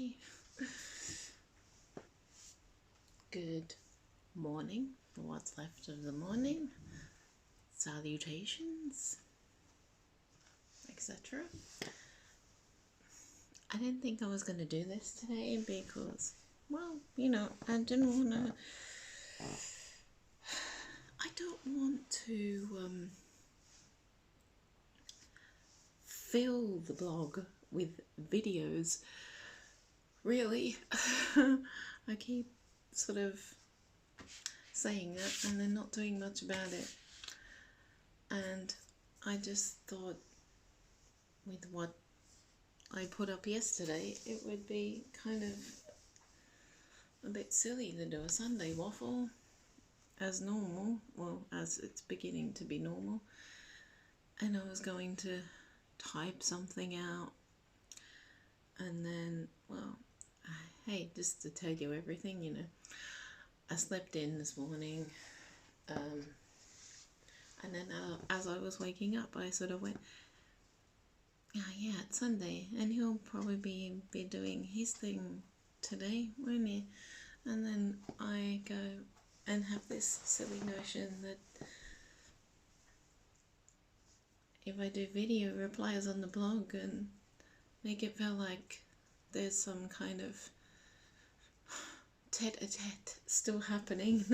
Hi. Good morning, or what's left of the morning. Salutations, etc. I didn't think I was going to do this today because, well, I didn't want to. I don't want to fill the blog with videos. Really, I keep sort of saying that and then not doing much about it. And I just thought with what I put up yesterday, it would be kind of a bit silly to do a Sunday waffle as normal, well, as it's beginning to be normal. And I was going to type something out, and then, well, hey, just to tell you everything, I slept in this morning, and then as I was waking up, I sort of went, oh yeah, it's Sunday, and he'll probably be doing his thing today, won't he? And then I go and have this silly notion that if I do video replies on the blog and make it feel like there's some kind of tete-a-tete still happening,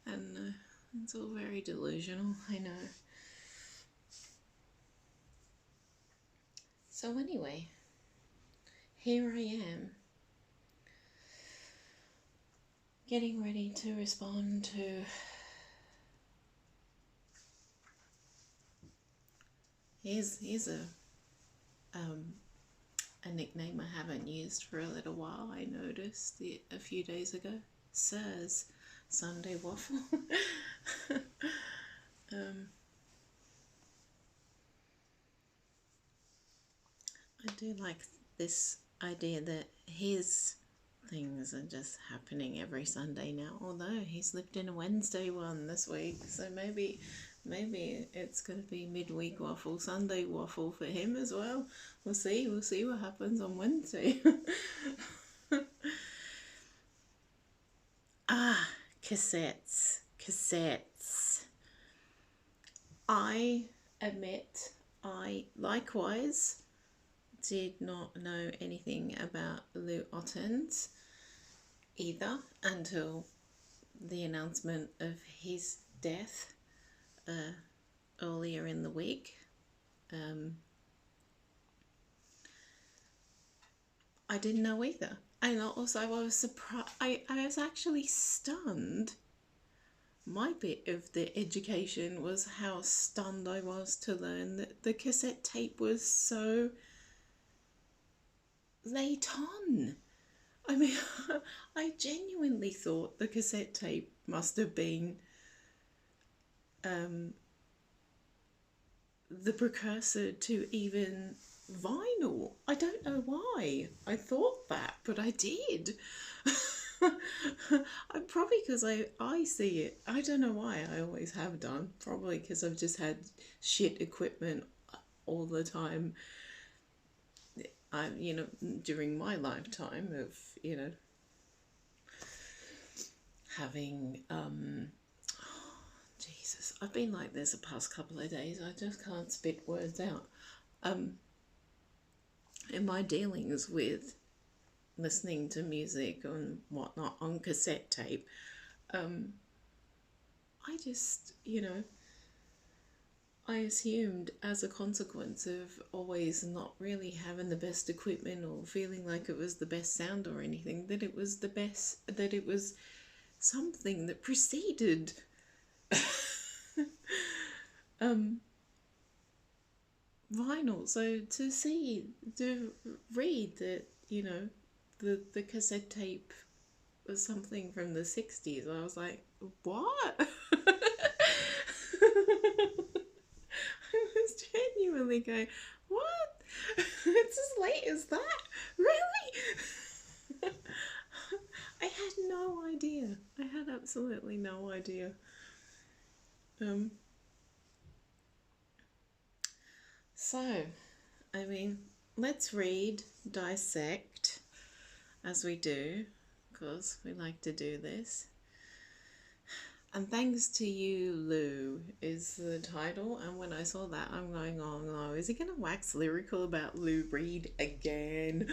and it's all very delusional, I know. So anyway, here I am, getting ready to respond to here's a nickname I haven't used for a little while. I noticed a few days ago. Sir's Sunday Waffle. I do like this idea that his things are just happening every Sunday now, although he slipped in a Wednesday one this week, so maybe it's going to be midweek waffle, Sunday waffle for him as well. We'll see what happens on Wednesday. Cassettes. I admit I likewise did not know anything about Lou Otten's either until the announcement of his death earlier in the week. I didn't know either, and also I was surprised. I was actually stunned. My bit of the education was how stunned I was to learn that the cassette tape was so late on. I mean, I genuinely thought the cassette tape must have been the precursor to even vinyl. I don't know why I thought that, but I did. Probably because I see it. I don't know why. I always have done. Probably because I've just had shit equipment all the time. During my lifetime of, having, Jesus, I've been like this the past couple of days. I just can't spit words out. In my dealings with listening to music and whatnot on cassette tape, I just, I assumed as a consequence of always not really having the best equipment or feeling like it was the best sound or anything, that it was the best, that it was something that preceded vinyl. So to read that, the cassette tape was something from the 60s, I was like, what? I was genuinely going, what? It's as late as that? Really? I had no idea. I had absolutely no idea. So, I mean, let's read, dissect, as we do, because we like to do this. And thanks to you, Lou, is the title. And when I saw that, I'm going, oh no, is he going to wax lyrical about Lou Reed again?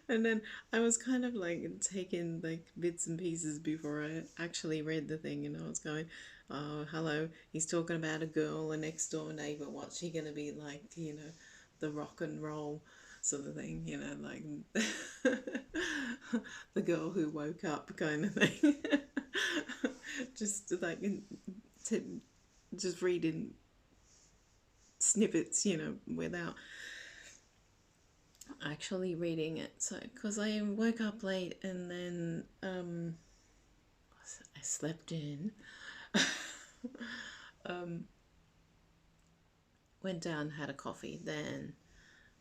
And then I was kind of like taking like bits and pieces before I actually read the thing, and I was going, oh, hello, he's talking about a girl, a next door neighbor. What's she going to be like, the rock and roll sort of thing, like the girl who woke up kind of thing. Just like just reading snippets, without actually reading it. So, because I woke up late and then I slept in, went down, had a coffee, then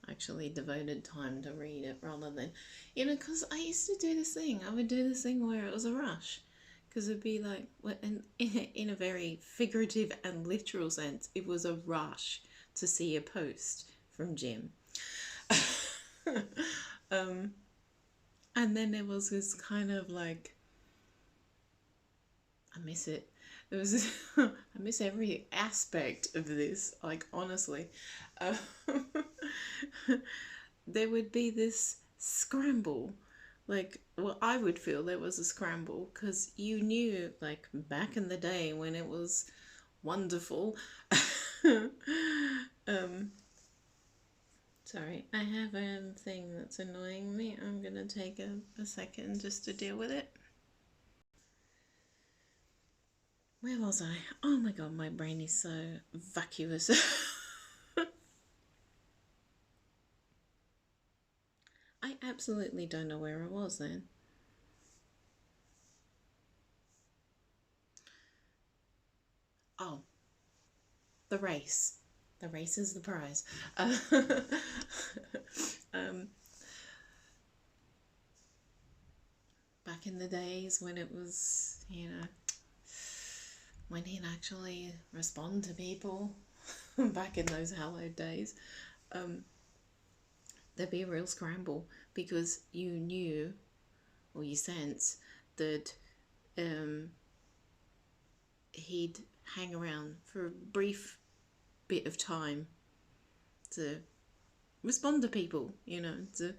actually devoted time to read it rather than, because I used to do this thing. I would do this thing where it was a rush. Because it'd be like, in a very figurative and literal sense, it was a rush to see a post from Jim. And then there was this kind of like, I miss it. It was I miss every aspect of this. Like, honestly, there would be this scramble. Like, well, I would feel there was a scramble because you knew, like, back in the day when it was wonderful. Sorry, I have a thing that's annoying me. I'm gonna take a second just to deal with it. Where was I? Oh my god, my brain is so vacuous. I absolutely don't know where I was then. Oh, the race. The race is the prize. Back in the days when it was, when he'd actually respond to people, back in those hallowed days, there'd be a real scramble because you knew, or you sense, that he'd hang around for a brief bit of time to respond to people, to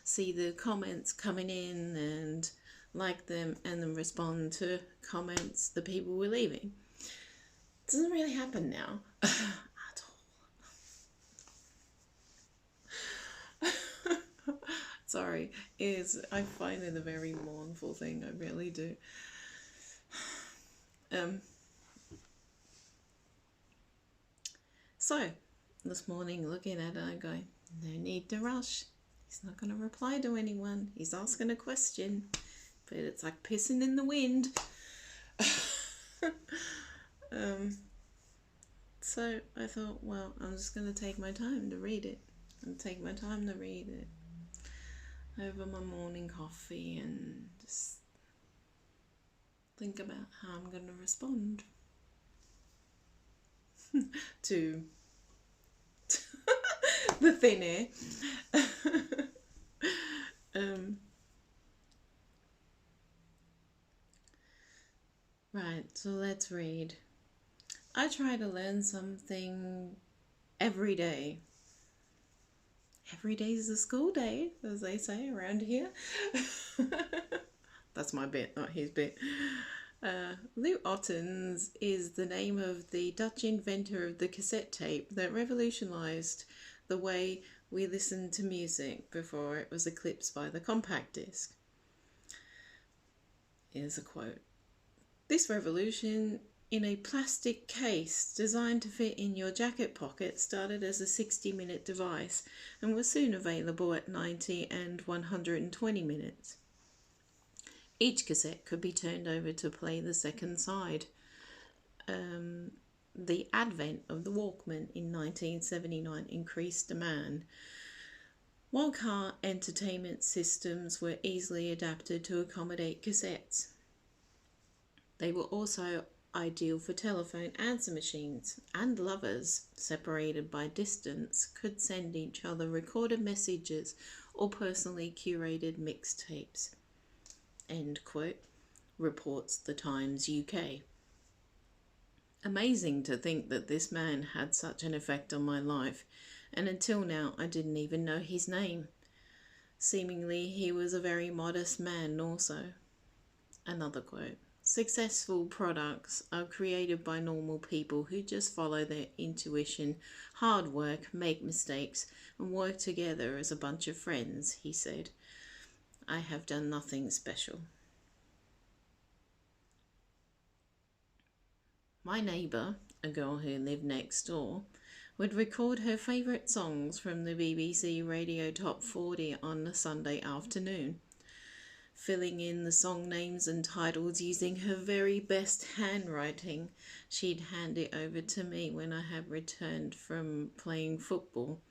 see the comments coming in and like them and then respond to comments the people were leaving. It doesn't really happen now at all. Sorry, I find it a very mournful thing, I really do. So, this morning looking at it, I go, no need to rush. He's not going to reply to anyone. He's asking a question, but it's like pissing in the wind. So I thought, well, I'm just going to take my time to read it. And take my time to read it over my morning coffee and just think about how I'm going to respond to the thin air. Right, so let's read. I try to learn something every day. Every day is a school day, as they say around here. That's my bit, not his bit. Lou Ottens is the name of the Dutch inventor of the cassette tape that revolutionised the way we listened to music before it was eclipsed by the compact disc. Here's a quote. This revolution in a plastic case designed to fit in your jacket pocket started as a 60-minute device and was soon available at 90 and 120 minutes. Each cassette could be turned over to play the second side. The advent of the Walkman in 1979 increased demand, while car entertainment systems were easily adapted to accommodate cassettes. They were also ideal for telephone answer machines, and lovers, separated by distance, could send each other recorded messages or personally curated mixtapes. End quote, reports the Times UK. Amazing to think that this man had such an effect on my life, and until now I didn't even know his name. Seemingly he was a very modest man also. Another quote. Successful products are created by normal people who just follow their intuition, hard work, make mistakes, and work together as a bunch of friends, he said. I have done nothing special. My neighbour, a girl who lived next door, would record her favourite songs from the BBC Radio Top 40 on a Sunday afternoon, filling in the song names and titles using her very best handwriting. She'd hand it over to me when I had returned from playing football.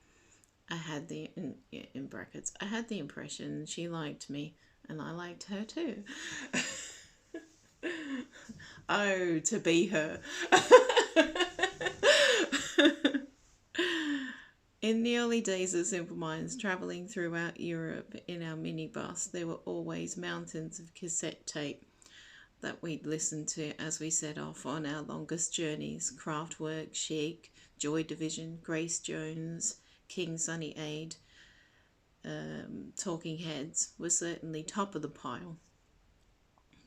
I had the, in brackets, I had the impression she liked me, and I liked her too. Oh, to be her. In the early days of Simple Minds, travelling throughout Europe in our minibus, there were always mountains of cassette tape that we'd listen to as we set off on our longest journeys. Kraftwerk, Chic, Joy Division, Grace Jones, King Sunny Aid, Talking Heads were certainly top of the pile.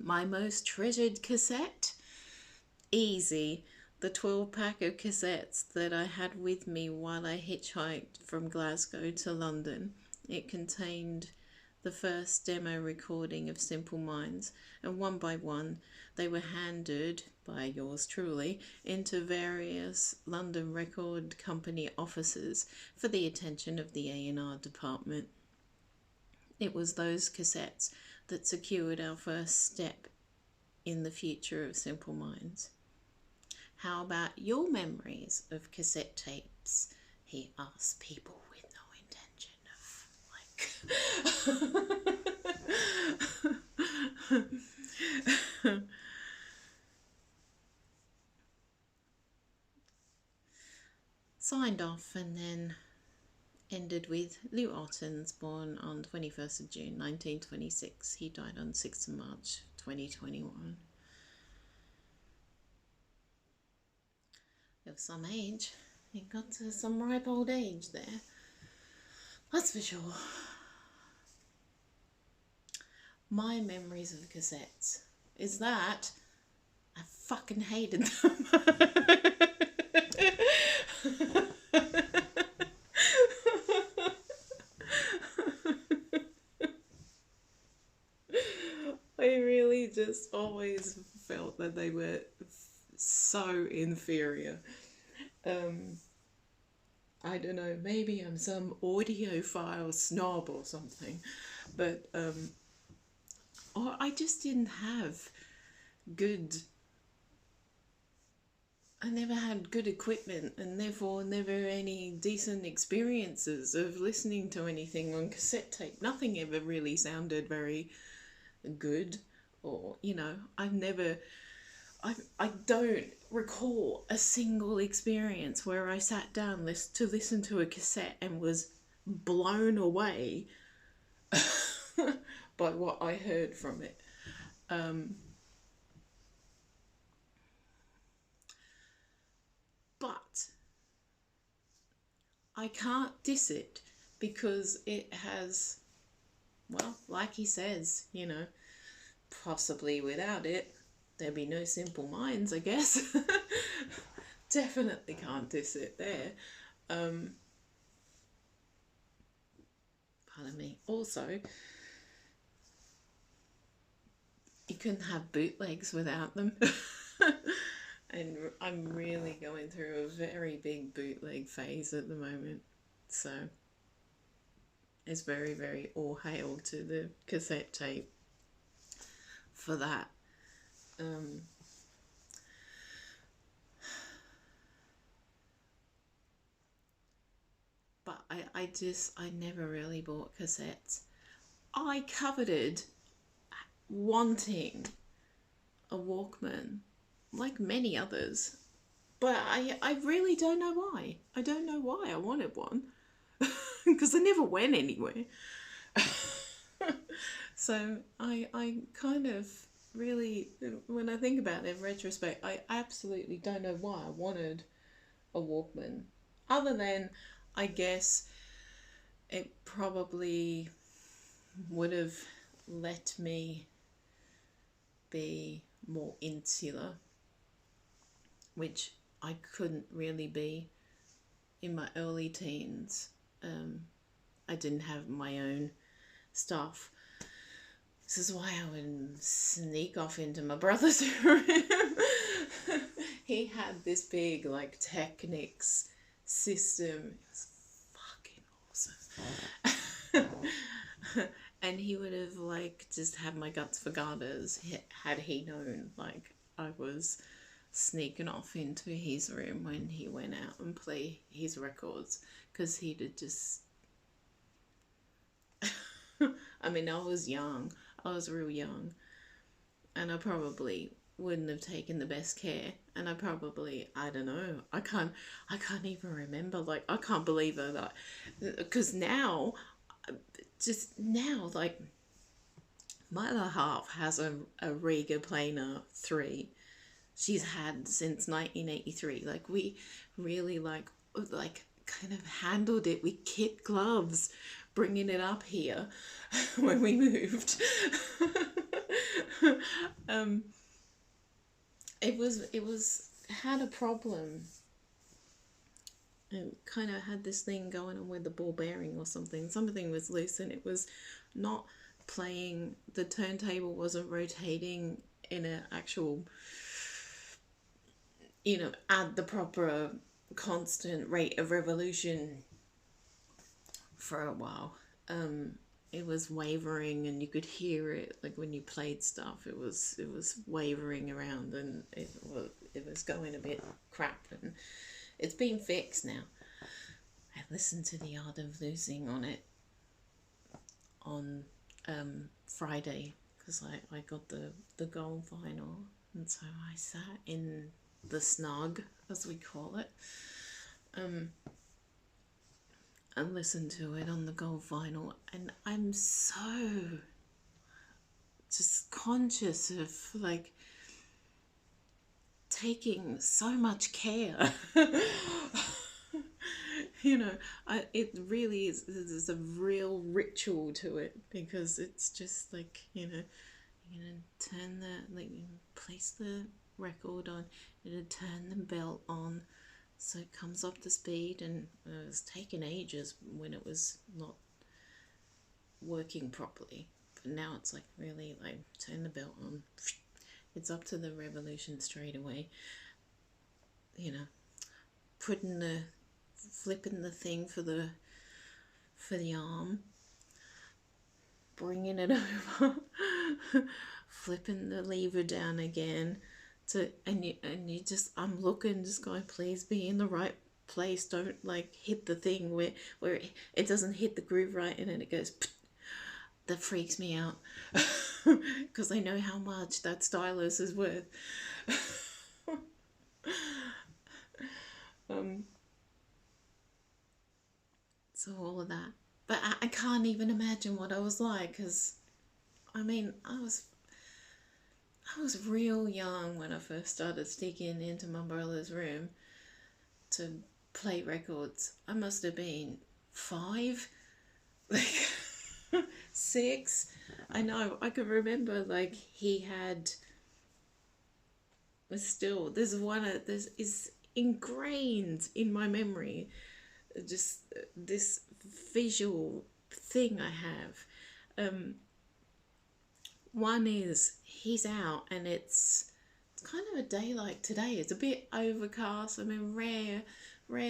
My most treasured cassette? Easy. The 12-pack of cassettes that I had with me while I hitchhiked from Glasgow to London. It contained the first demo recording of Simple Minds, and one by one they were handed, by yours truly, into various London Record Company offices for the attention of the A&R department. It was those cassettes that secured our first step in the future of Simple Minds. How about your memories of cassette tapes? He asked people with no intention of like... Signed off and then ended with Lou Ottens, born on 21st of June 1926. He died on 6th of March 2021. Of some age. He got to some ripe old age there. That's for sure. My memories of cassettes is that I fucking hated them. I really just always felt that they were so inferior. I don't know, maybe I'm some audiophile snob or something, but or I just didn't have I never had good equipment, and therefore never any decent experiences of listening to anything on cassette tape. Nothing ever really sounded very good, or, you know, I don't recall a single experience where I sat down to listen to a cassette and was blown away by what I heard from it. But I can't diss it because it has, well, like he says, you know, possibly without it, there'd be no Simple Minds, I guess. Definitely can't diss it there. Pardon me. Also, you couldn't have bootlegs without them. And I'm really going through a very big bootleg phase at the moment. So it's very, very all hail to the cassette tape for that. But I never really bought cassettes. I coveted wanting a Walkman like many others. But I really don't know why. I don't know why I wanted one. Because I never went anywhere. So I kind of really, when I think about it in retrospect, I absolutely don't know why I wanted a Walkman. Other than, I guess, it probably would have let me be more insular, which I couldn't really be in my early teens. I didn't have my own stuff. This is why I would sneak off into my brother's room. He had this big, like, Technics system. It was fucking awesome. And he would have, like, just had my guts for garters had he known, like, I was sneaking off into his room when he went out and play his records, because he'd have just... I mean, I was young. I was real young, and I probably wouldn't have taken the best care, and I probably, I don't know, I can't even remember, like, I can't believe that, because now, just now, like, my other half has a Rega Planer 3. She's had since 1983. Like, we really, like kind of handled it with kid gloves, bringing it up here when we moved. It was had a problem. It kind of had this thing going on with the ball bearing or something. Something was loose, and it was not playing. The turntable wasn't rotating in an actual, at the proper constant rate of revolution for a while. It was wavering, and you could hear it, like, when you played stuff. It was wavering around, and it was going a bit crap, and it's been fixed now. I listened to The Art of Losing on it on Friday, because I got the gold vinyl, and so I sat in the snug, as we call it, and listened to it on the gold vinyl, and I'm so just conscious of, like, taking so much care. It really is, there's a real ritual to it, because it's just like, turn place the record on, turn the belt on so it comes up to speed, and it was taking ages when it was not working properly, but now it's like, really, like, turn the belt on, it's up to the revolution straight away, flipping the thing for the arm, bringing it over, flipping the lever down again, and you just, I'm looking, just going, please be in the right place, don't, like, hit the thing where it doesn't hit the groove right, and then it goes, that freaks me out, because I know how much that stylus is worth. So all of that, but I can't even imagine what I was like, because I mean, I was real young when I first started sneaking into my brother's room to play records. I must have been 5, like 6. I know, I can remember, like, he had, still, this is ingrained in my memory, just this visual thing I have. One is, he's out, and it's kind of a day like today. It's a bit overcast. I mean, rare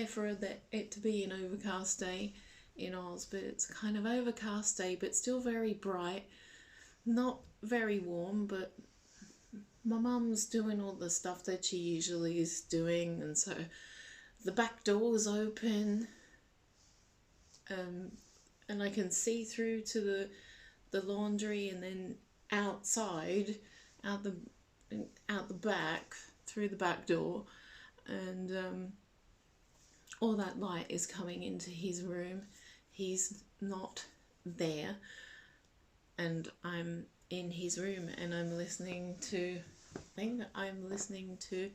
for it to be an overcast day in Oz, but it's a kind of overcast day, but still very bright. Not very warm, but my mum's doing all the stuff that she usually is doing, and so the back door is open, and I can see through to the laundry, and then outside, out the back, through the back door, and all that light is coming into his room. He's not there, and I'm in his room, and I'm listening to, I think I'm listening to,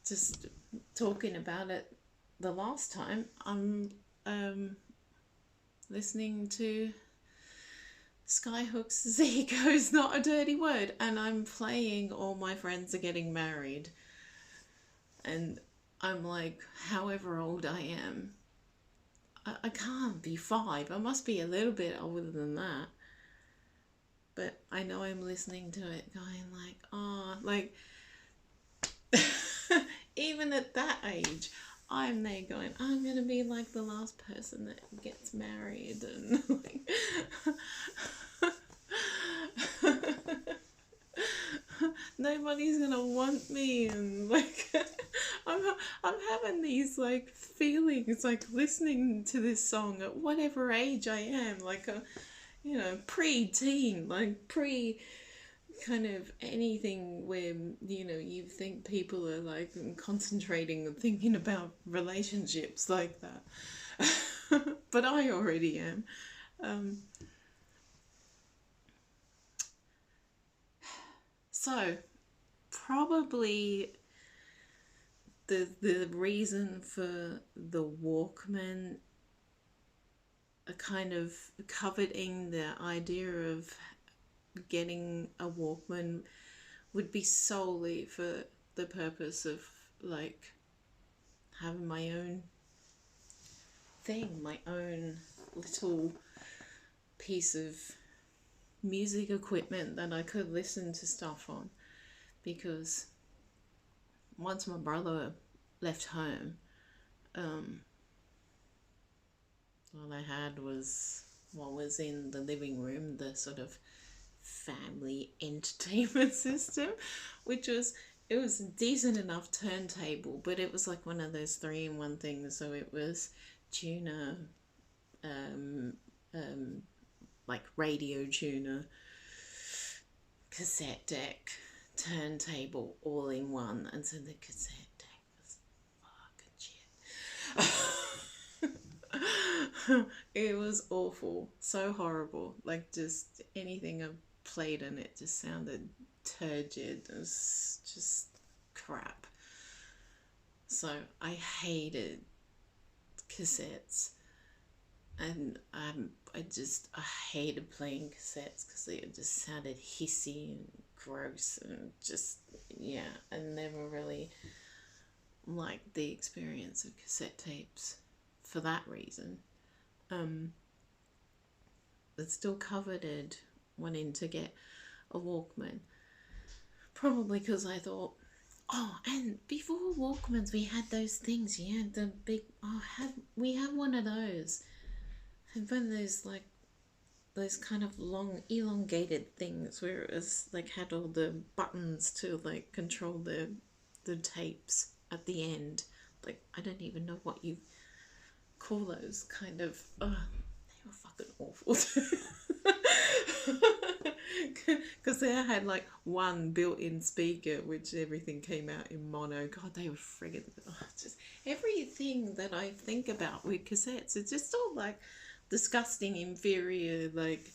just talking about it the last time, I'm listening to Skyhook's Ego is Not a Dirty Word, and I'm playing All My Friends Are Getting Married, and I'm like, however old I am, I can't be 5, I must be a little bit older than that, but I know I'm listening to it going like, oh, like, even at that age, I'm there going, I'm going to be like the last person that gets married, and like, nobody's going to want me, and like, I'm having these like feelings, like listening to this song at whatever age I am, like a, you know, pre-teen, like pre kind of anything where, you know, you think people are like concentrating and thinking about relationships like that. But I already am. So probably the reason for the Walkman, kind of coveting the idea of getting a Walkman, would be solely for the purpose of like having my own thing, my own little piece of music equipment that I could listen to stuff on. Because once my brother left home, all I had was what was in the living room, the sort of family entertainment system, which was, it was a decent enough turntable, but it was like one of those 3-in-1 things. So it was tuner, like radio tuner, cassette deck, turntable, all in one. And so the cassette deck was fucking shit. It was awful, so horrible. Like, just anything I played in it just sounded turgid. It was just crap. So I hated cassettes, and I hated playing cassettes because they just sounded hissy and gross, and just, yeah, I never really liked the experience of cassette tapes for that reason. But still coveted wanting to get a Walkman, probably because I thought, oh, and before Walkmans we had those things, yeah, the big, we have one of those. And when there's like those kind of long elongated things where it was like had all the buttons to like control the tapes at the end. Like, I don't even know what you call those kind of, they were fucking awful. Because they had like one built-in speaker, which everything came out in mono. God, they were friggin', just everything that I think about with cassettes, it's just all like disgusting, inferior, like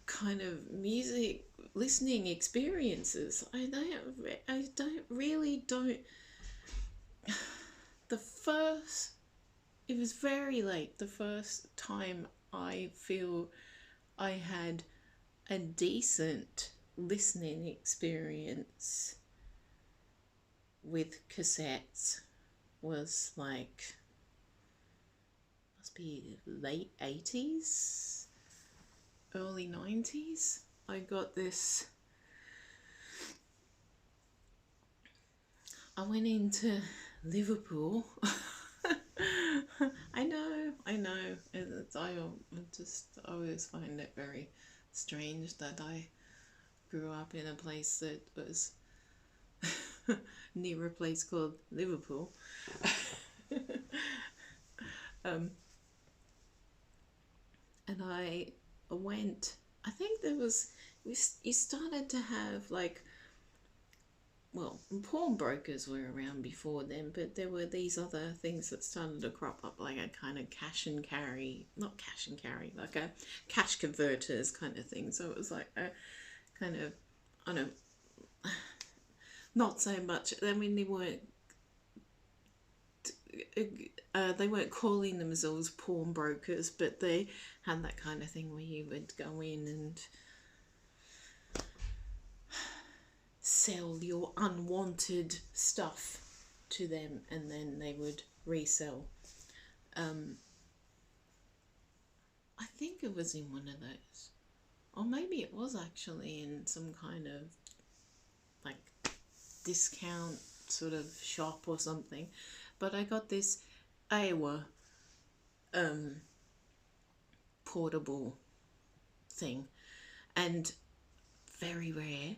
kind of music listening experiences. I don't really. It was very late the first time I feel I had a decent listening experience with cassettes was like, must be late 80s, early 90s. I got this, I went into Liverpool. I know. I always find it very strange that I grew up in a place that was near a place called Liverpool. And I went, I think there was, you started to have like well, pawnbrokers were around before then, but there were these other things that started to crop up, like a kind of cash and carry, not cash and carry, like a cash converters kind of thing. So it was like a kind of, I don't know, not so much. I mean, they weren't calling themselves pawnbrokers, but they had that kind of thing where you would go in and sell your unwanted stuff to them, and then they would resell. Um, I think it was in one of those, or maybe it was actually in some kind of like discount sort of shop or something. But I got this Iowa portable thing, and very rare.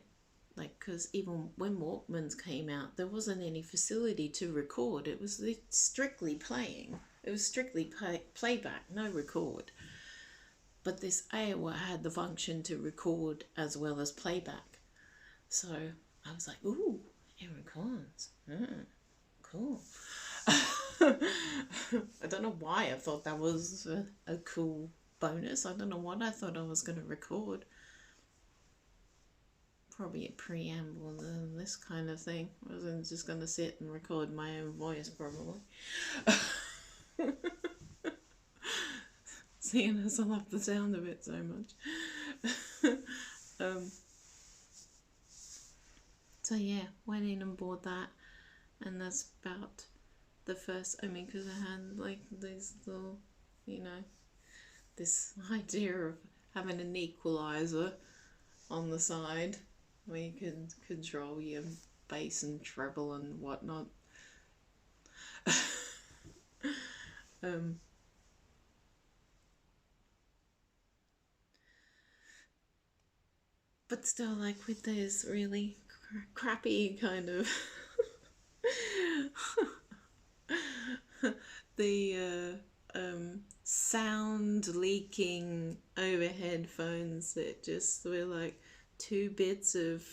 Like, because even when Walkmans came out, there wasn't any facility to record. It was strictly playing. It was strictly playback, no record. But this Iowa had the function to record as well as playback. So I was like, ooh, it records. Cool. I don't know why I thought that was a cool bonus. I don't know what I thought I was going to record. Probably a preamble to this kind of thing. I wasn't just going to sit and record my own voice, probably. Seeing as I love the sound of it so much. So yeah, went in and bought that, and that's about the first, I mean, because I had like these little, you know, this idea of having an equalizer on the side where you can control your bass and treble and whatnot. But still, like with those really crappy kind of the sound leaking overhead phones that just were like 2 bits of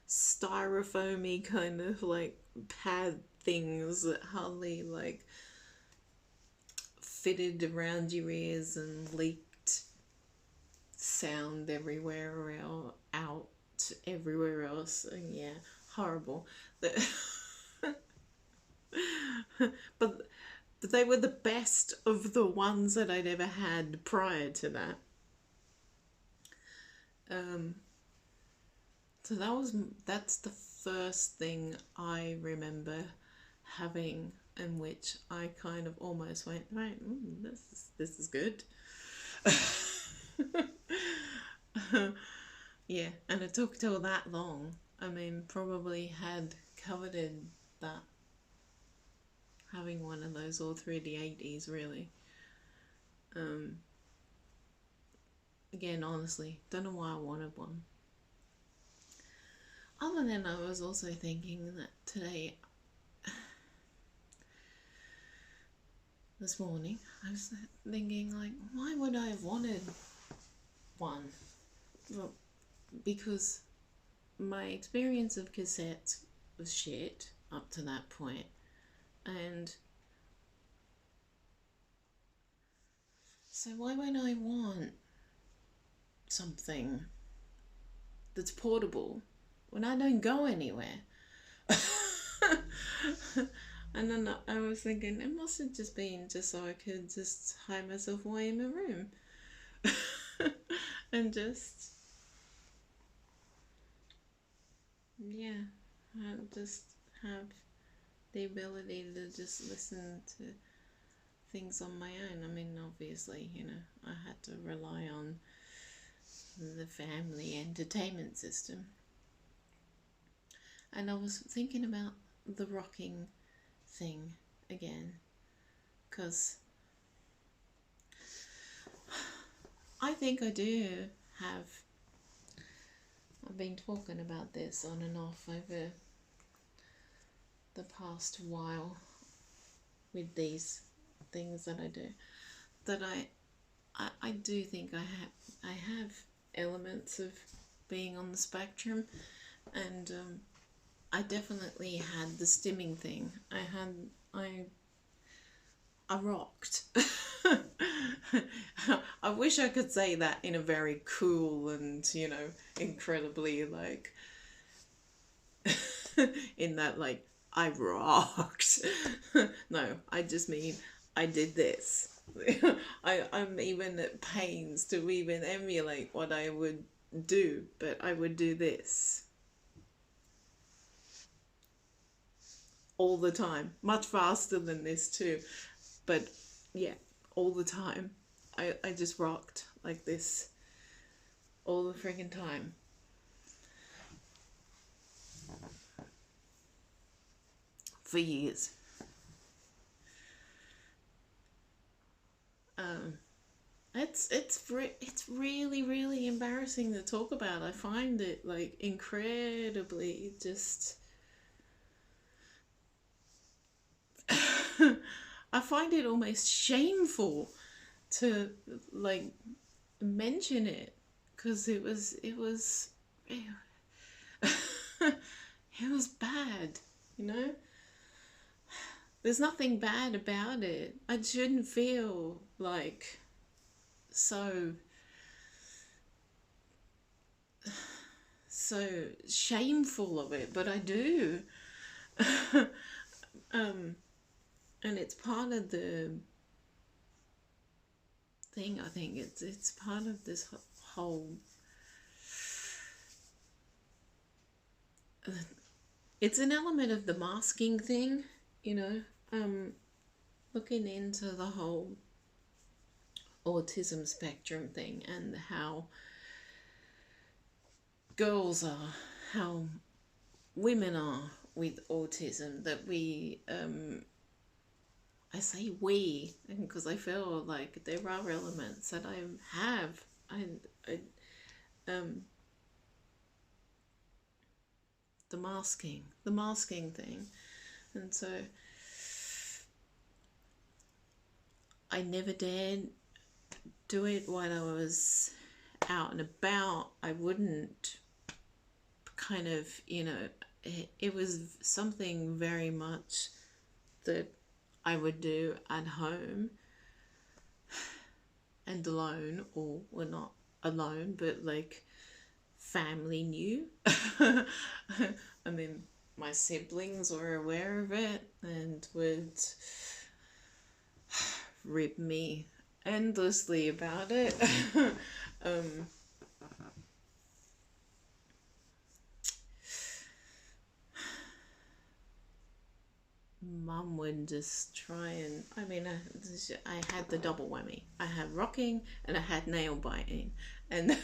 styrofoamy kind of like pad things that hardly like fitted around your ears and leaked sound everywhere or out everywhere else. And yeah, horrible. But they were the best of the ones that I'd ever had prior to that. So that's the first thing I remember having, in which I kind of almost went, right, this is good. Yeah, and it took till that long. I mean, probably had coveted that, having one of those all through the 80s, really. Again, honestly, don't know why I wanted one. Other than I was also thinking that today, this morning, I was thinking, like, why would I have wanted one? Well, because my experience of cassettes was shit up to that point, and so why would I want something that's portable when I don't go anywhere? And then I was thinking, it must have just been just so I could just hide myself away in my room and just, yeah, just have the ability to just listen to things on my own. I mean, obviously, you know, I had to rely on the family entertainment system. And I was thinking about the rocking thing again, because I think I do have, I've been talking about this on and off over the past while with these things that I do, that I do think I have elements of being on the spectrum, and I definitely had the stimming thing. I rocked. I wish I could say that in a very cool and, you know, incredibly like in that like I rocked. No, I just mean I did this. I'm even at pains to even emulate what I would do, but I would do this all the time, much faster than this too. But yeah, all the time. I just rocked like this all the freaking time. For years. Um, it's really embarrassing to talk about. I find it like incredibly just. I find it almost shameful to like mention it because it was bad, you know. There's nothing bad about it. I shouldn't feel like so so shameful of it, but I do. um, and it's part of the thing. I think it's part of this whole. It's an element of the masking thing, you know. Looking into the whole autism spectrum thing and how girls are, how women are with autism, that we I say we because I feel like there are elements that I have and the masking thing, and so I never dared do it while I was out and about. I wouldn't kind of, you know, it was something very much that I would do at home and alone, or well, not alone, but like family knew. I mean, my siblings were aware of it and would rib me endlessly about it. um, Mum would just try and, I mean, I had the double whammy. I had rocking and I had nail biting. And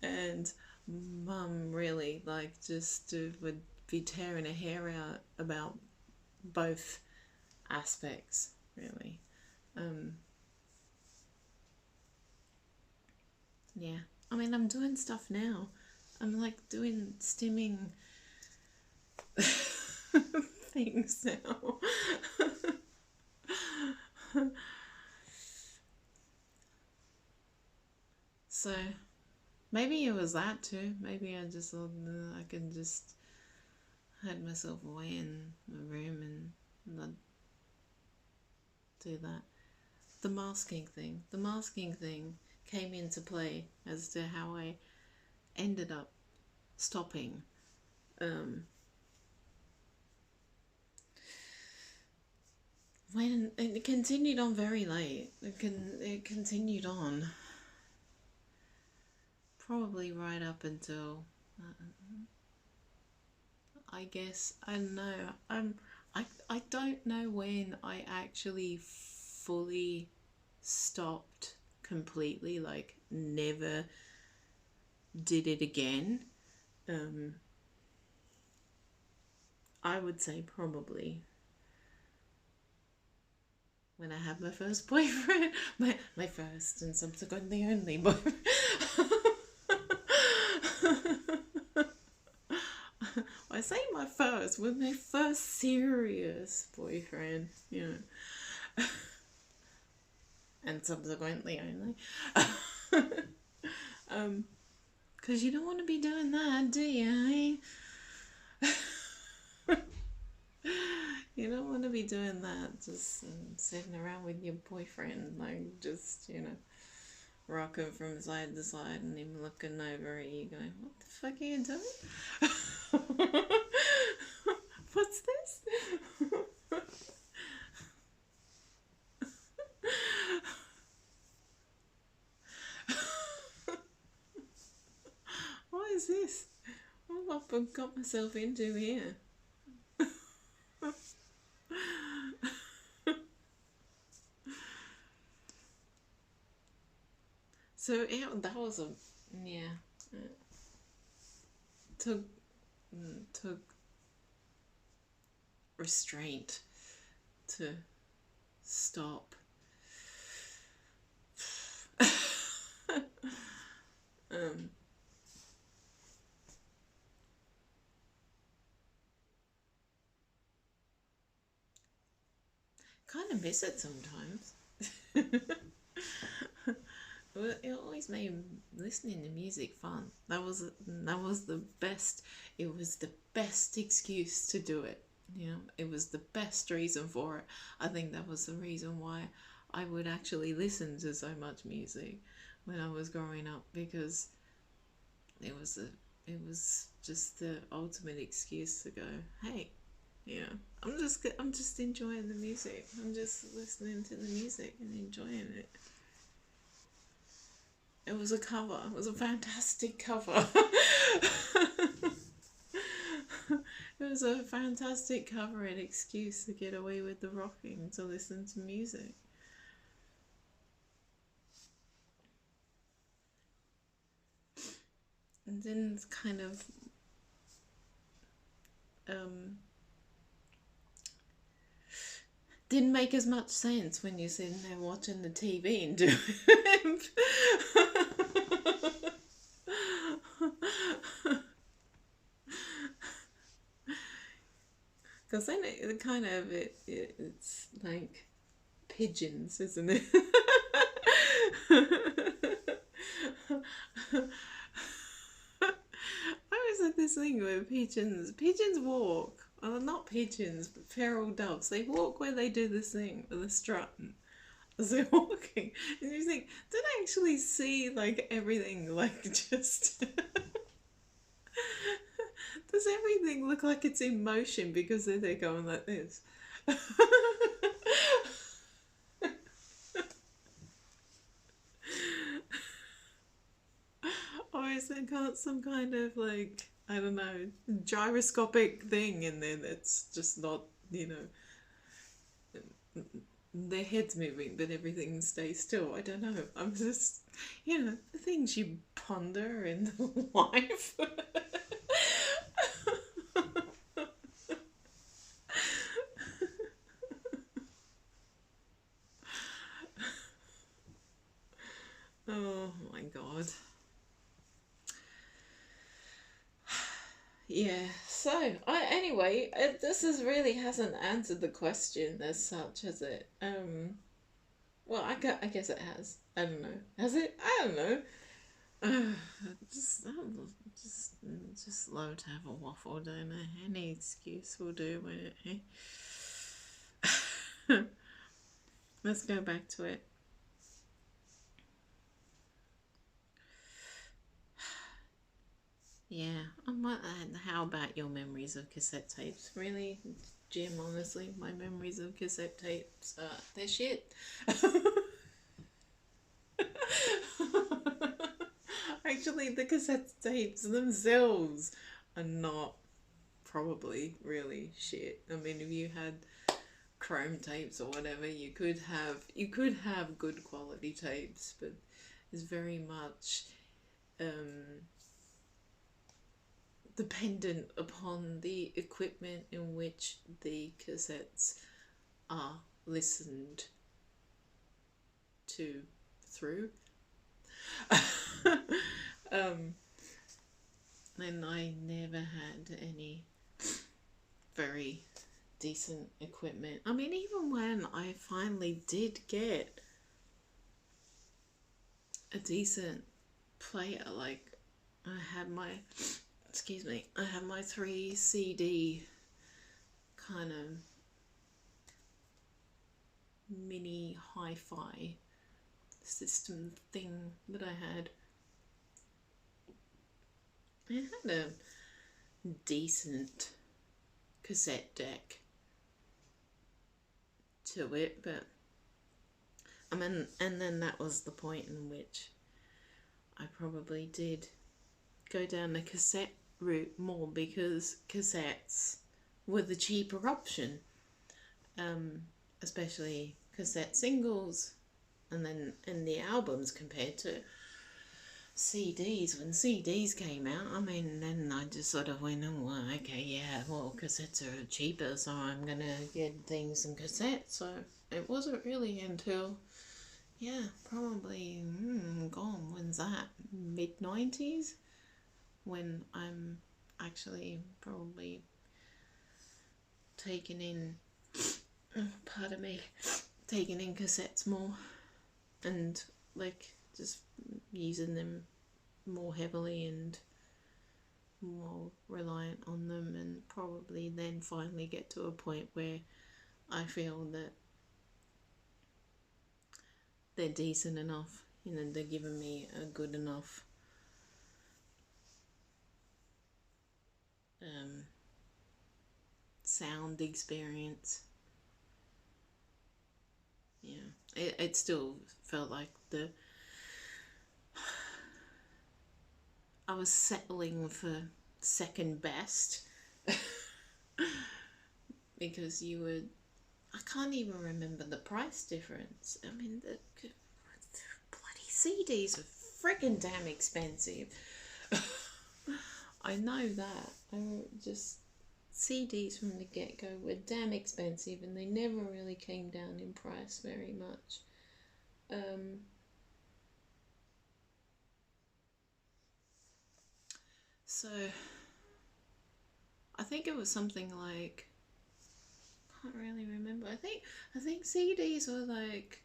and Mum really like just would be tearing her hair out about both aspects, really. Um, yeah. I mean, I'm doing stuff now. I'm like doing stimming things now. So maybe it was that too. Maybe I just thought I can just hide myself away in my room and not do that. The masking thing came into play as to how I ended up stopping. When it continued on very late, it continued on probably right up until I guess I don't know. I don't know when I actually fully stopped completely, like never did it again. I would say probably when I had my first boyfriend, my first and subsequently only boyfriend. I say my first, with my first serious boyfriend, you know, and subsequently only. Because you don't want to be doing that, do you? You don't want to be doing that, just sitting around with your boyfriend, like, just, rocking from side to side and him looking over at you going, what the fuck are you doing? What's this? What is this? What have I got myself into here? So yeah, that was took took restraint to stop. Kind of miss it sometimes. It always made listening to music fun. That was the best. It was the best excuse to do it. It was the best reason for it. I think that was the reason why I would actually listen to so much music when I was growing up, because it was just the ultimate excuse to go, hey, I'm just enjoying the music. I'm just listening to the music and enjoying it. It was a cover. It was a fantastic cover. It was a fantastic cover and excuse to get away with the rocking, to listen to music. And then kind of didn't make as much sense when you're sitting there watching the TV and doing it. Because then it's like pigeons, isn't it? I always had this thing where pigeons walk. Well, not pigeons, but feral doves. They walk where they do this thing with a strut as they're walking. And you think, don't I actually see like everything like just... Does everything look like it's in motion because they're going like this? Or is there some kind of like, I don't know, gyroscopic thing in there that's just not, their head's moving but everything stays still? I don't know. I'm just, the things you ponder in life. Oh my god. Yeah, so anyway, this really hasn't answered the question as such, has it? Well, I guess it has. I don't know. Has it? I don't know. Just love to have a waffle, don't I? Any excuse will do, won't it? Let's go back to it. Yeah, how about your memories of cassette tapes? Really, Jim, honestly, my memories of cassette tapes, they're shit. Actually, the cassette tapes themselves are not probably really shit. I mean, if you had chrome tapes or whatever, you could have good quality tapes, but it's very much dependent upon the equipment in which the cassettes are listened to through. And I never had any very decent equipment. I mean, even when I finally did get a decent player, like I had my, excuse me, I had my 3 CD kind of mini hi-fi system thing that I had. It had a decent cassette deck to it, but I mean, and then that was the point in which I probably did go down the cassette route more, because cassettes were the cheaper option, especially cassette singles, and then in the albums compared to CDs. When CDs came out, I mean, then I just sort of went, oh, well, okay, yeah, well, cassettes are cheaper, so I'm gonna get things in cassettes. So it wasn't really until, yeah, probably, gone, when's that, mid-90s, when I'm actually probably taking in, pardon me, taking in cassettes more, and like just using them more heavily and more reliant on them, and probably then finally get to a point where I feel that they're decent enough, you know, they're giving me a good enough sound experience. Yeah, it still felt like I was settling for second best because you would, I can't even remember the price difference. I mean, the bloody CDs are friggin' damn expensive. I know that. Just CDs from the get-go were damn expensive, and they never really came down in price very much. So I think it was something like, can't really remember. I think CDs were like,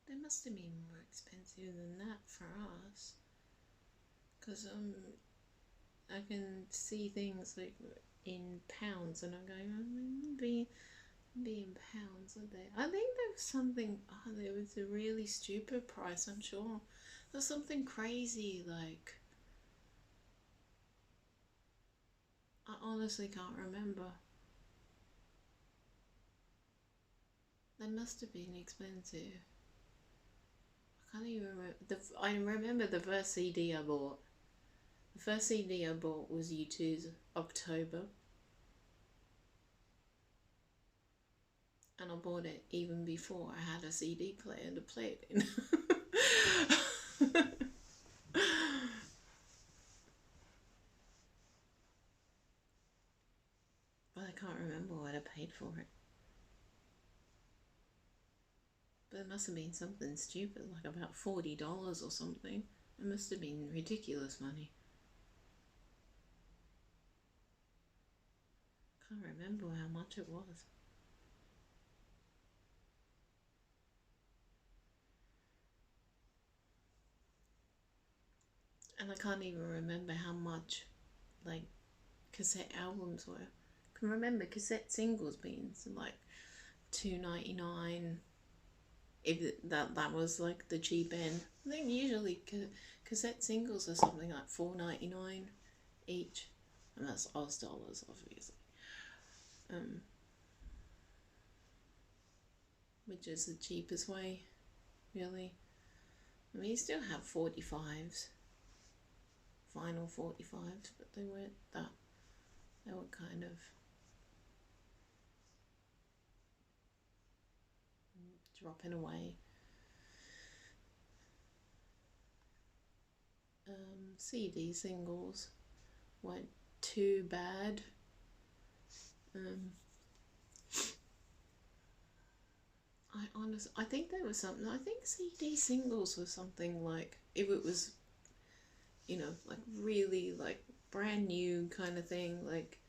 they must have been more expensive than that for us, because I can see things like in pounds, and I'm going, oh, be in pounds, are they? I think there was something. Oh, there was a really stupid price. I'm sure there's something crazy like. I honestly can't remember. They must have been expensive. I can't even remember. I remember the first CD I bought. The first CD I bought was U2's October. And I bought it even before I had a CD player to play it in. But I can't remember what I paid for it. But it must have been something stupid, like about $40 or something. It must have been ridiculous money. Can't remember how much it was. And I can't even remember how much, like, cassette albums were. I can remember cassette singles being like $2.99. If that was like the cheap end. I think usually cassette singles are something like $4.99 each, and that's Oz dollars, obviously. Which is the cheapest way, really. I mean, you still have 45s, vinyl 45s, but they weren't that. They were kind of dropping away. CD singles weren't too bad. I think there was something. I think CD singles was something like, if it was, you know, like really like brand new kind of thing, like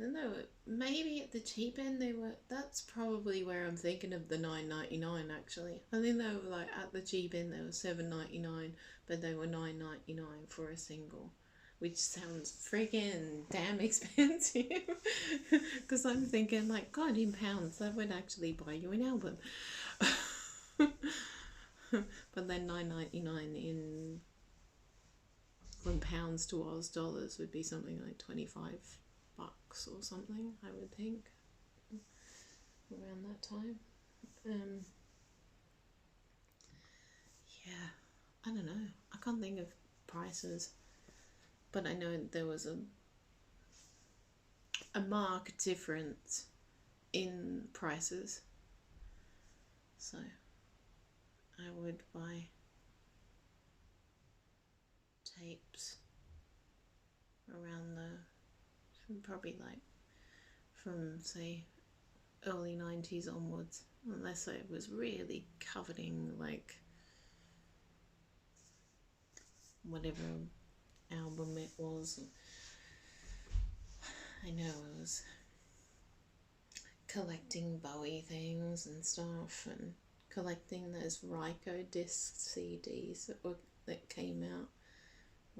No, maybe at the cheap end they were. That's probably where I'm thinking of the $9.99 actually. I think they were like at the cheap end they were $7.99, but they were $9.99 for a single, which sounds freaking damn expensive. Because I'm thinking like, God, in pounds that would actually buy you an album. But then $9.99 in from pounds to Oz dollars would be something like 25 bucks or something, I would think, around that time. Yeah, I don't know. I can't think of prices, but I know there was a marked difference in prices. So I would buy tapes around probably like from say early 90s onwards, unless I was really coveting like whatever album it was. I know I was collecting Bowie things and stuff, and collecting those Ryko disc CDs that came out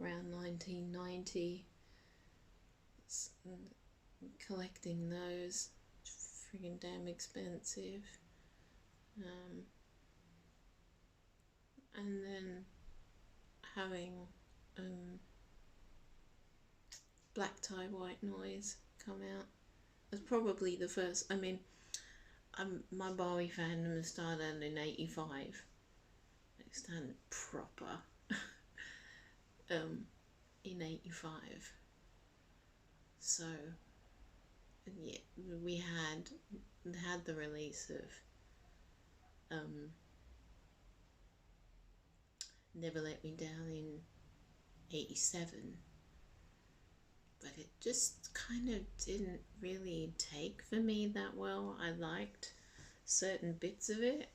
around 1990. Collecting those, friggin' damn expensive. And then having Black Tie White Noise come out was probably the first. I mean, my Bowie fandom started in '85. It started proper in '85. So yeah, we had the release of Never Let Me Down in '87, but it just kind of didn't really take for me that well. I liked certain bits of it.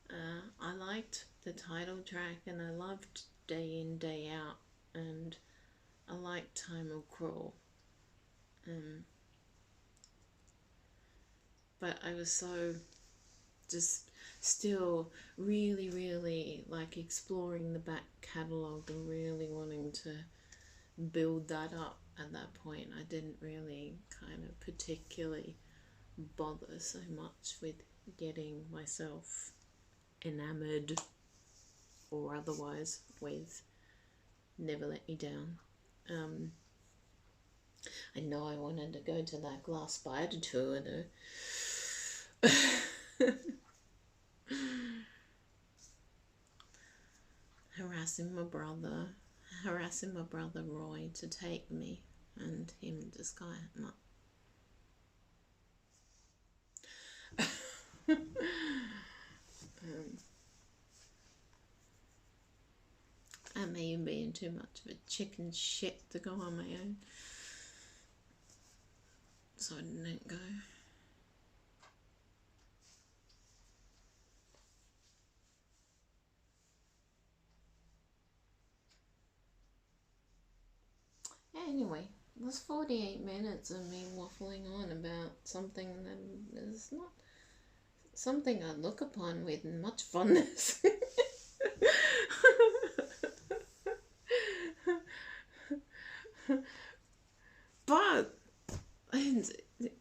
I liked the title track, and I loved Day In, Day Out, and I liked Time Will Crawl. But I was so just still really like exploring the back catalogue and really wanting to build that up at that point. I didn't really kind of particularly bother so much with getting myself enamored or otherwise with Never Let Me Down. I know I wanted to go to that Glass Spider tour though. harassing my brother Roy to take me, and him just going, no. That may have been too much of a chicken shit to go on my own, so I didn't go. Anyway, that's 48 minutes of me waffling on about something that is not something I look upon with much fondness. But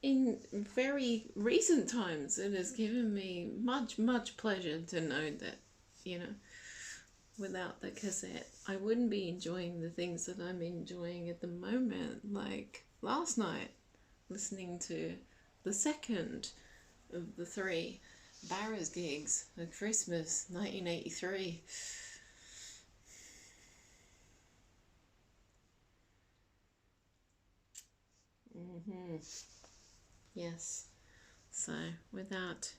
in very recent times, it has given me much pleasure to know that, you know, without the cassette, I wouldn't be enjoying the things that I'm enjoying at the moment. Like last night, listening to the second of the 3 Barra's gigs at Christmas 1983. Yes. So without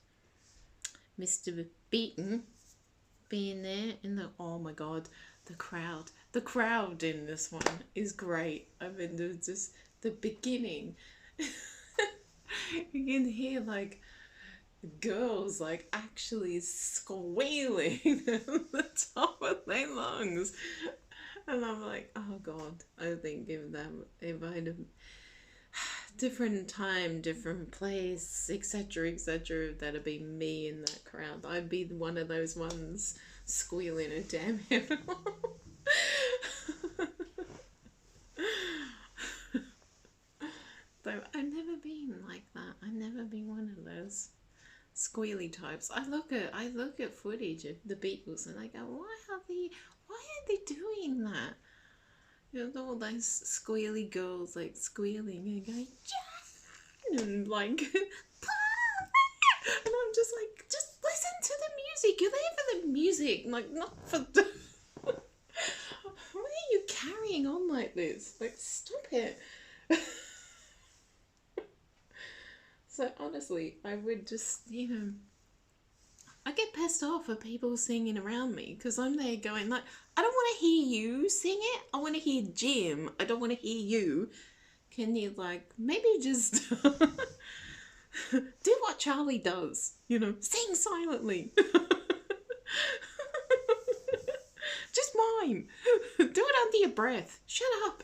Mr. Beaton being there in the, oh my god, the crowd in this one is great. I mean, there's just the beginning. You can hear like girls like actually squealing at the top of their lungs, and I'm like, oh god, I think if I'd have different time, different place, etc., etc. That'd be me in that crowd. I'd be one of those ones squealing a damn hell. Though I've never been like that. I've never been one of those squealy types. I look at footage of the Beatles and I go, why are they doing that? You know, all those squealy girls like squealing and going, John! And like, and I'm just like, just listen to the music. You're there for the music, like not for the. Why are you carrying on like this? Like, stop it. So honestly, I would just, I get pissed off at people singing around me because I'm there going like, I don't want to hear you sing it. I want to hear Jim. I don't want to hear you. Can you like maybe just do what Charlie does? Sing silently. Just mime. Do it under your breath. Shut up.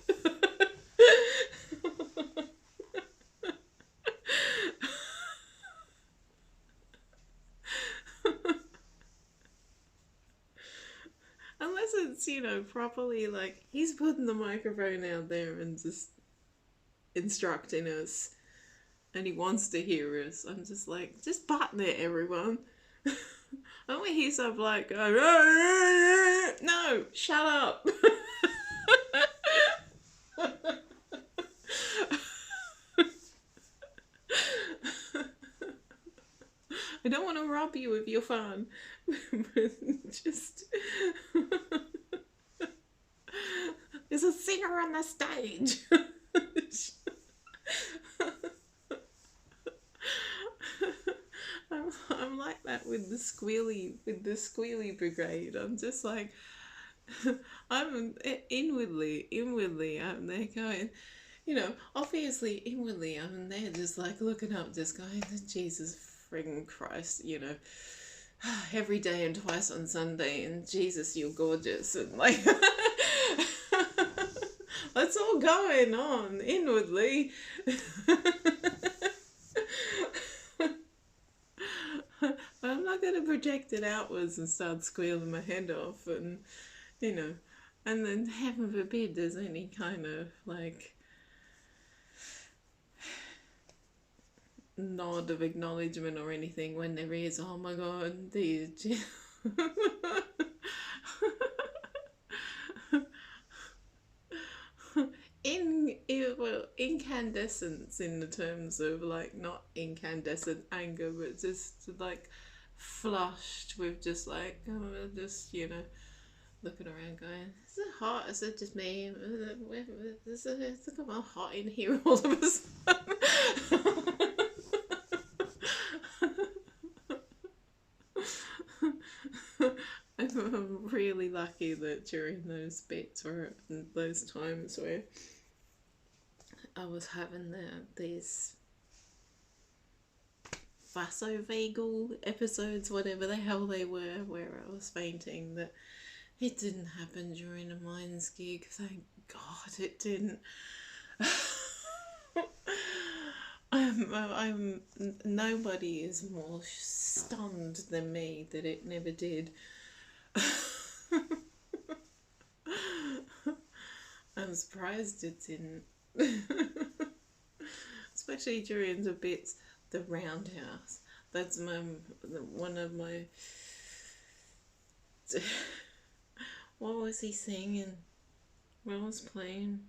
Unless it's, properly like he's putting the microphone out there and just instructing us and he wants to hear us. I'm just like, just button it, everyone. I don't want to hear stuff like, no, shut up. I don't want to rob you of your fun, but just there's a singer on the stage. I'm like that with the squealy brigade. I'm just like, I'm inwardly, I'm there going, obviously inwardly I'm there just like looking up, just going, Jesus friggin' Christ, every day and twice on Sunday, and Jesus, you're gorgeous, and like, that's all going on inwardly. I'm not going to project it outwards and start squealing my head off, and and then heaven forbid there's any kind of like nod of acknowledgement or anything when there is. Oh my God, these. Incandescence in the terms of like not incandescent anger, but just like flushed with just like looking around going, is it hot? Is it just me? Is it come on hot in here all of a sudden? I'm really lucky that during those bits or those times where I was having these vasovagal episodes, whatever the hell they were, where I was fainting, that it didn't happen during a Minds gig. Thank God it didn't. I'm nobody is more stunned than me that it never did. I'm surprised it didn't. Especially during the bits, the roundhouse. That's one of my. What was he singing? What was playing?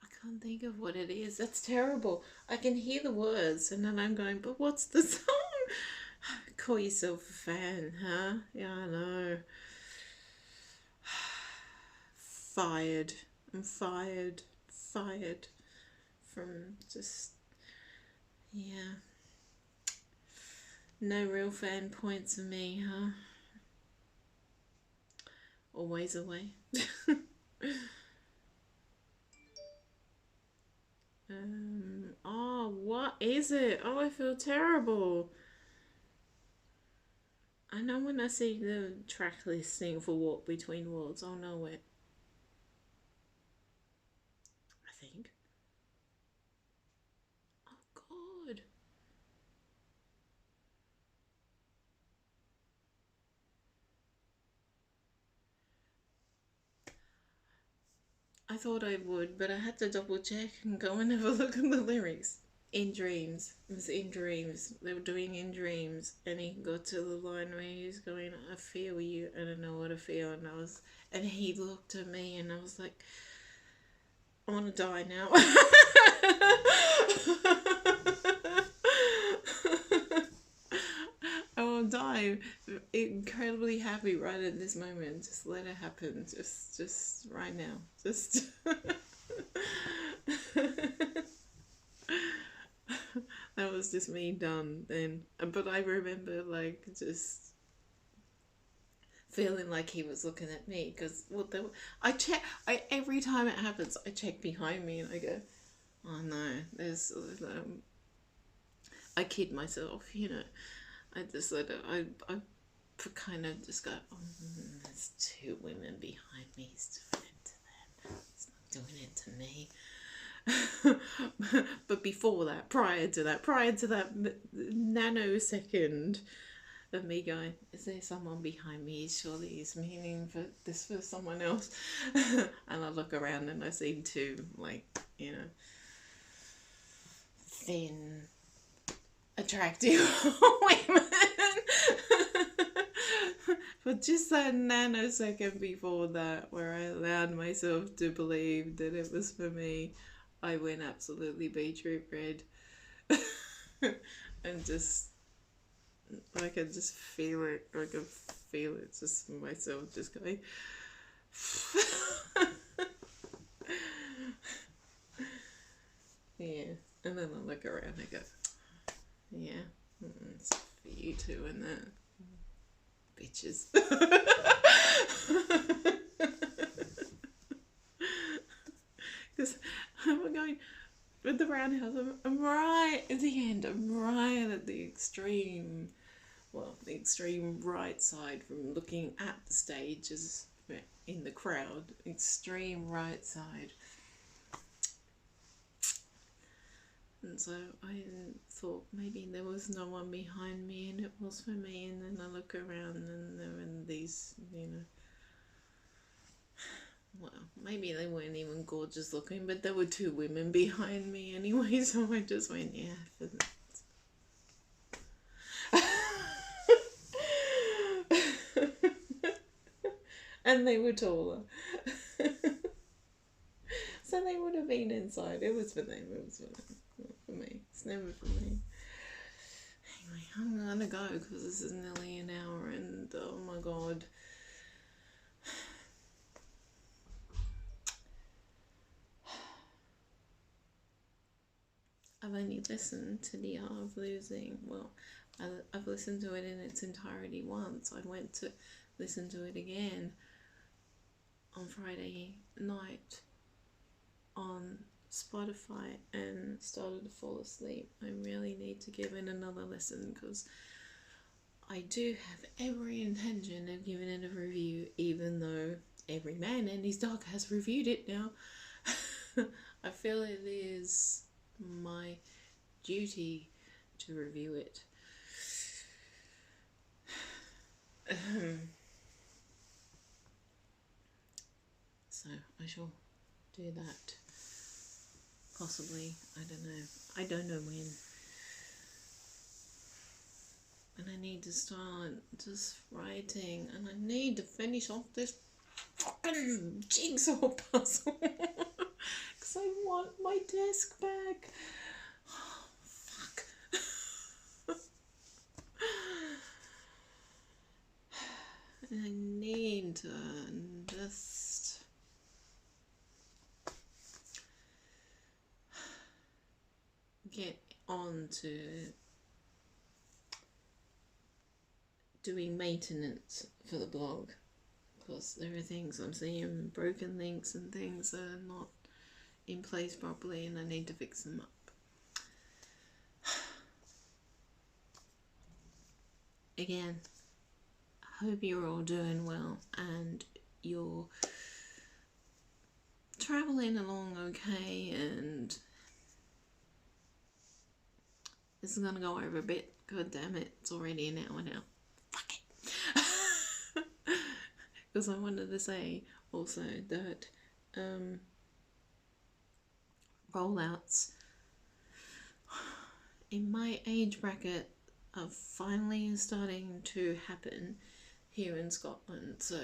I can't think of what it is. That's terrible. I can hear the words and then I'm going, but what's the song? Call yourself a fan, huh? Yeah, I know. Fired. I'm fired. Fired from just, yeah. No real fan points of me, huh? Always away. Oh, what is it? Oh, I feel terrible. I know when I see the track listing for Walk Between Worlds, I'll know it. I think. Oh God. I thought I would, but I had to double check and go and have a look at the lyrics. In dreams. It was in dreams. They were doing in dreams, and he got to the line where he's going, "I feel you, and I know what I feel," and he looked at me, and I was like, I want to die now. I want to die. Incredibly happy right at this moment. Just let it happen. Just right now. Just. That was just me done then. But I remember like just feeling like he was looking at me because every time it happens I check behind me and I go, oh no, there's I kid myself, you know. I just let it, I kind of just go, oh, there's two women behind me, he's doing it to them, he's not doing it to me. But before that, prior to that nanosecond of me going, is there someone behind me? Surely he's meaning for this for someone else. And I look around and I see two, like, you know, thin, attractive women. But just that nanosecond before that, where I allowed myself to believe that it was for me, I went absolutely beetroot red. And just, I could just feel it. I could feel it just myself just going. Yeah. And then I look around and I go, yeah, it's for you two and that. Bitches. Because I'm going with the roundhouse, I'm right at the end, I'm right at the extreme, well, the extreme right side from looking at the stage as in the crowd, extreme right side. And so I thought maybe there was no one behind me and it was for me, and then I look around and there were these, you know, well, maybe they weren't even gorgeous looking, but there were two women behind me anyway, so I just went, yeah, for that. And they were taller. So they would have been inside. It was for them, it was for them. Not for me. It's never for me. Anyway, I'm gonna go because this is nearly an hour and oh my god. I've only listened to The Art of Losing. Well, I've listened to it in its entirety once. I went to listen to it again on Friday night on Spotify and started to fall asleep. I really need to give it another listen because I do have every intention of giving it a review, even though every man and his dog has reviewed it now. I feel it is my duty to review it. So I shall do that. Possibly. I don't know. I don't know when. And I need to start just writing, and I need to finish off this fucking jigsaw puzzle. Because I want my desk back. Oh, fuck. I need to just get on to doing maintenance for the blog, because there are things I'm seeing, broken links and things that are not in place properly, and I need to fix them up. Again, hope you're all doing well and you're traveling along okay, and this is gonna go over a bit. God damn it, it's already an hour now. Fuck it. Because I wanted to say also that rollouts in my age bracket are finally starting to happen here in Scotland. So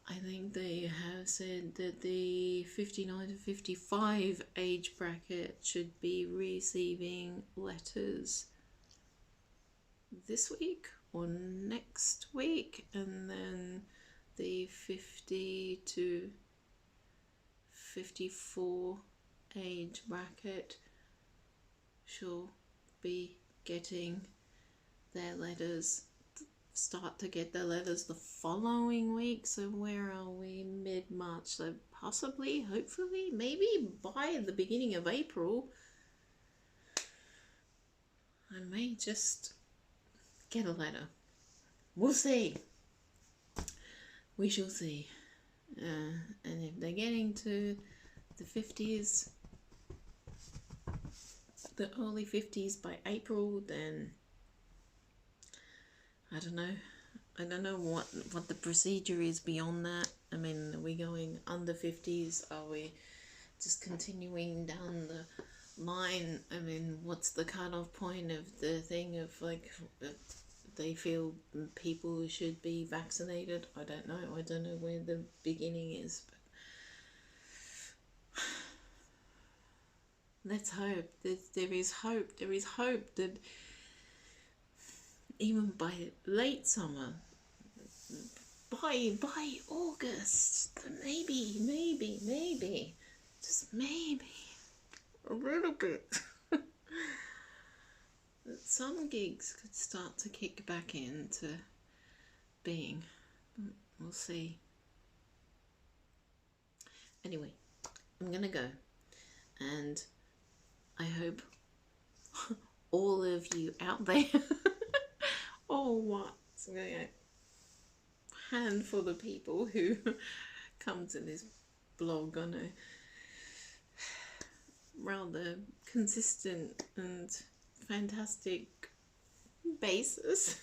I think they have said that the 59 to 55 age bracket should be receiving letters this week or next week, and then the 50 to 54 age bracket shall be getting their letters, start to get their letters the following week. So where are we? Mid-March. So possibly, hopefully, maybe by the beginning of April, I may just get a letter. We'll see. We shall see. And if they're getting to the 50s, the early 50s by April, then I don't know what the procedure is beyond that. I mean, are we going under 50s? Are we just continuing down the line? I mean, what's the cutoff point of the thing of like they feel people should be vaccinated? I don't know. I don't know where the beginning is. But let's hope that there is hope. There is hope that even by late summer, by August, maybe, just maybe, a little bit, that some gigs could start to kick back into being. We'll see. Anyway, I'm gonna go, and I hope all of you out there, or what? So I'm gonna go handful of people who come to this blog on a rather consistent and fantastic basis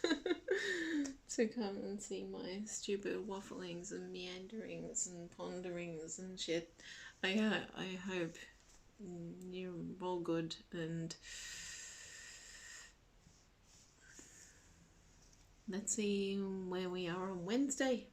to come and see my stupid wafflings and meanderings and ponderings and shit. I hope you're all good, and let's see where we are on Wednesday.